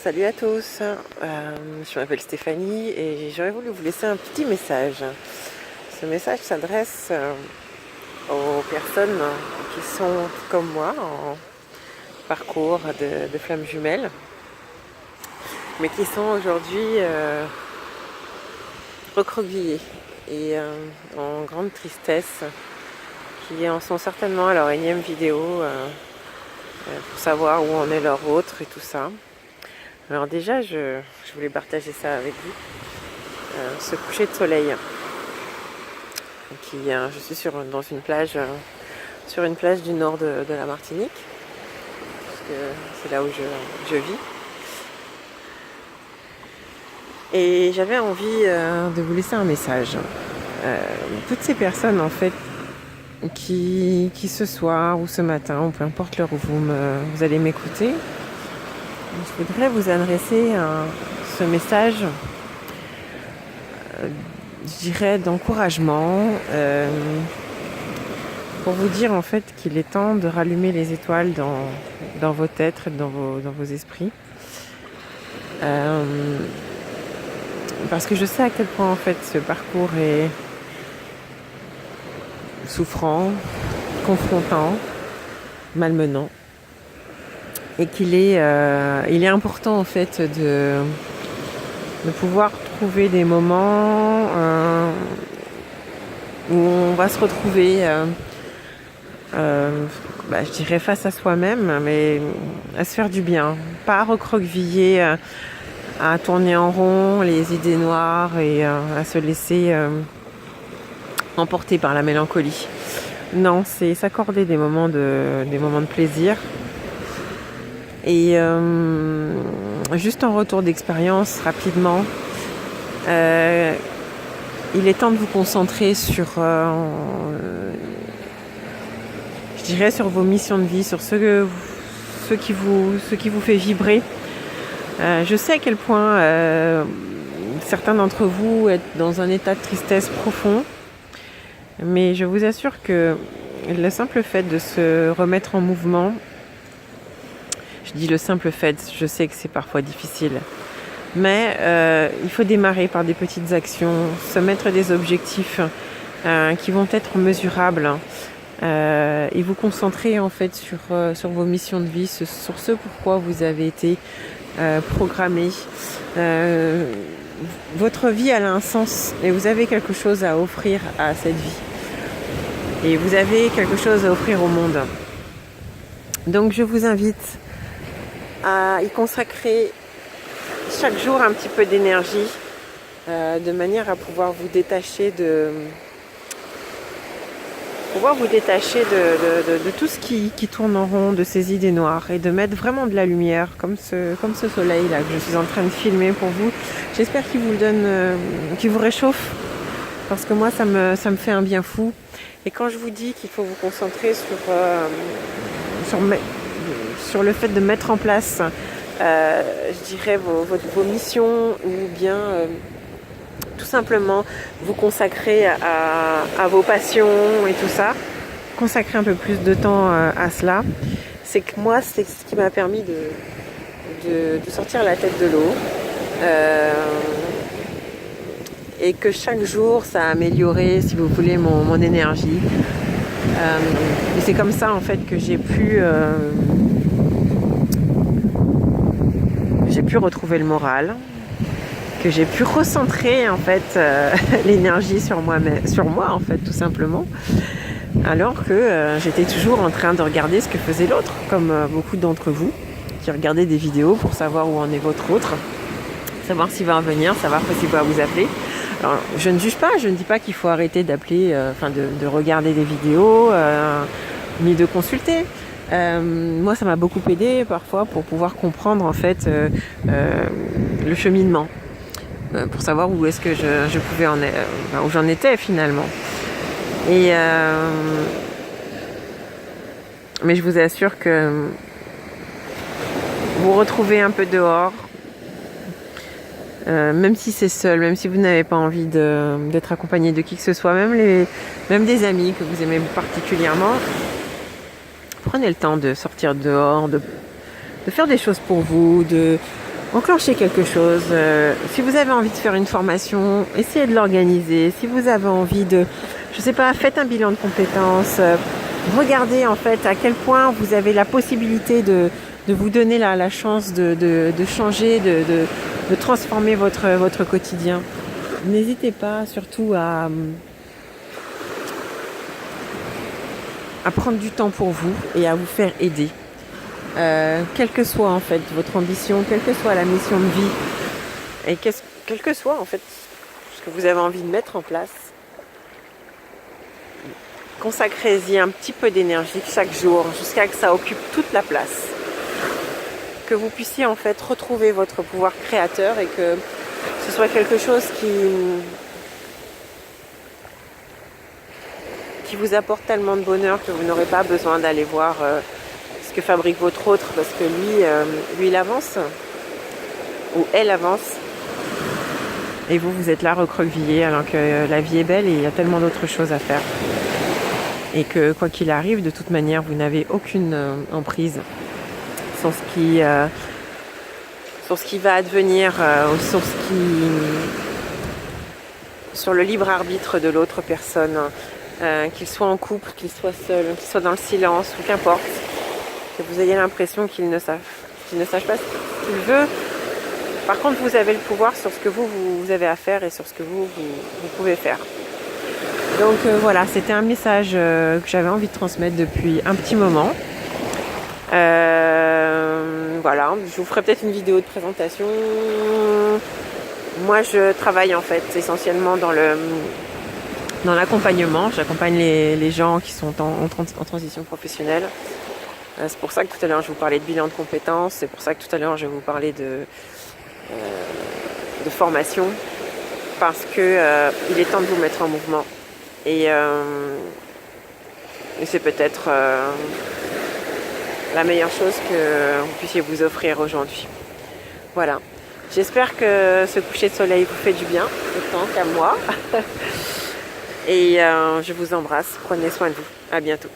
Salut à tous, je m'appelle Stéphanie et j'aurais voulu vous laisser un petit message. Ce message s'adresse aux personnes qui sont comme moi en parcours de flammes jumelles, mais qui sont aujourd'hui recroquevillées et en grande tristesse, qui en sont certainement à leur énième vidéo pour savoir où en est leur autre et tout ça. Alors déjà, je voulais partager ça avec vous. Ce coucher de soleil. Je suis dans une plage, sur une plage du nord de la Martinique, parce que c'est là où je vis. Et j'avais envie de vous laisser un message. Toutes ces personnes en fait qui ce soir ou ce matin, ou peu importe l'heure où vous allez m'écouter, je voudrais vous adresser ce message, je dirais, d'encouragement, pour vous dire en fait qu'il est temps de rallumer les étoiles dans vos têtes, dans vos esprits. Parce que je sais à quel point en fait ce parcours est souffrant, confrontant, malmenant. Et qu'il est, il est important en fait de pouvoir trouver des moments où on va se retrouver, je dirais face à soi-même, mais à se faire du bien, pas recroqueviller, à tourner en rond, les idées noires et à se laisser emporter par la mélancolie. Non, c'est s'accorder des moments de plaisir. Et juste en retour d'expérience, rapidement, il est temps de vous concentrer sur, je dirais, sur vos missions de vie, sur ce qui vous fait vibrer. Je sais à quel point certains d'entre vous êtes dans un état de tristesse profond, mais je vous assure que le simple fait de se remettre en mouvement, je dis le simple fait, je sais que c'est parfois difficile, mais il faut démarrer par des petites actions, se mettre des objectifs qui vont être mesurables et vous concentrer en fait sur vos missions de vie, sur ce pourquoi vous avez été programmé. Votre vie elle a un sens et vous avez quelque chose à offrir à cette vie. Et vous avez quelque chose à offrir au monde. Donc je vous invite à y consacrer chaque jour un petit peu d'énergie, de manière à pouvoir vous détacher de tout ce qui tourne en rond, de ces idées noires, et de mettre vraiment de la lumière, comme ce soleil là que je suis en train de filmer pour vous. J'espère qu'il vous donne, qu'il vous réchauffe, parce que moi ça me fait un bien fou. Et quand je vous dis qu'il faut vous concentrer sur le fait de mettre en place, je dirais, vos missions, ou bien tout simplement vous consacrer à vos passions et tout ça, consacrer un peu plus de temps à cela, c'est que moi, c'est ce qui m'a permis de sortir la tête de l'eau. Et que chaque jour ça a amélioré, si vous voulez, mon énergie. Et c'est comme ça en fait que j'ai pu retrouver le moral, que j'ai pu recentrer en fait l'énergie sur moi en fait, tout simplement, alors que j'étais toujours en train de regarder ce que faisait l'autre, comme beaucoup d'entre vous qui regardaient des vidéos pour savoir où en est votre autre, savoir s'il va en venir, savoir s'il va vous appeler. Alors, je ne juge pas, je ne dis pas qu'il faut arrêter d'appeler, de regarder des vidéos, ni de consulter. Moi, ça m'a beaucoup aidé parfois pour pouvoir comprendre en fait le cheminement, pour savoir où est-ce que je pouvais où j'en étais finalement. Et mais je vous assure que vous retrouvez un peu dehors. Même si c'est seul, même si vous n'avez pas envie d'être accompagné de qui que ce soit, même des amis que vous aimez particulièrement, prenez le temps de sortir dehors, de faire des choses pour vous, de enclenchez quelque chose. Si vous avez envie de faire une formation, essayez de l'organiser. Si vous avez envie de, je sais pas, faites un bilan de compétences. Regardez en fait à quel point vous avez la possibilité de vous donner la chance de changer, de transformer votre quotidien. N'hésitez pas surtout à prendre du temps pour vous et à vous faire aider. Quelle que soit en fait votre ambition, quelle que soit la mission de vie, et quel que soit en fait ce que vous avez envie de mettre en place, consacrez-y un petit peu d'énergie chaque jour jusqu'à ce que ça occupe toute la place. Que vous puissiez en fait retrouver votre pouvoir créateur et que ce soit quelque chose qui vous apporte tellement de bonheur que vous n'aurez pas besoin d'aller voir ce que fabrique votre autre, parce que lui il avance ou elle avance et vous êtes là recroquevillé alors que la vie est belle et il y a tellement d'autres choses à faire et que quoi qu'il arrive, de toute manière vous n'avez aucune emprise sur ce qui va advenir, sur le libre arbitre de l'autre personne, qu'il soit en couple, qu'il soit seul, qu'il soit dans le silence ou qu'importe, que vous ayez l'impression qu'il ne sache pas ce qu'il veut. Par contre, vous avez le pouvoir sur ce que vous avez à faire et sur ce que vous pouvez faire. Donc voilà, c'était un message que j'avais envie de transmettre depuis un petit moment. Voilà, je vous ferai peut-être une vidéo de présentation. Moi, je travaille en fait essentiellement dans l'accompagnement. J'accompagne les gens qui sont en transition professionnelle. C'est pour ça que tout à l'heure je vous parlais de bilan de compétences. C'est pour ça que tout à l'heure je vais vous parler de formation. Parce que il est temps de vous mettre en mouvement. Et c'est peut-être la meilleure chose que vous puissiez vous offrir aujourd'hui. Voilà. J'espère que ce coucher de soleil vous fait du bien, autant qu'à moi. Et je vous embrasse. Prenez soin de vous. À bientôt.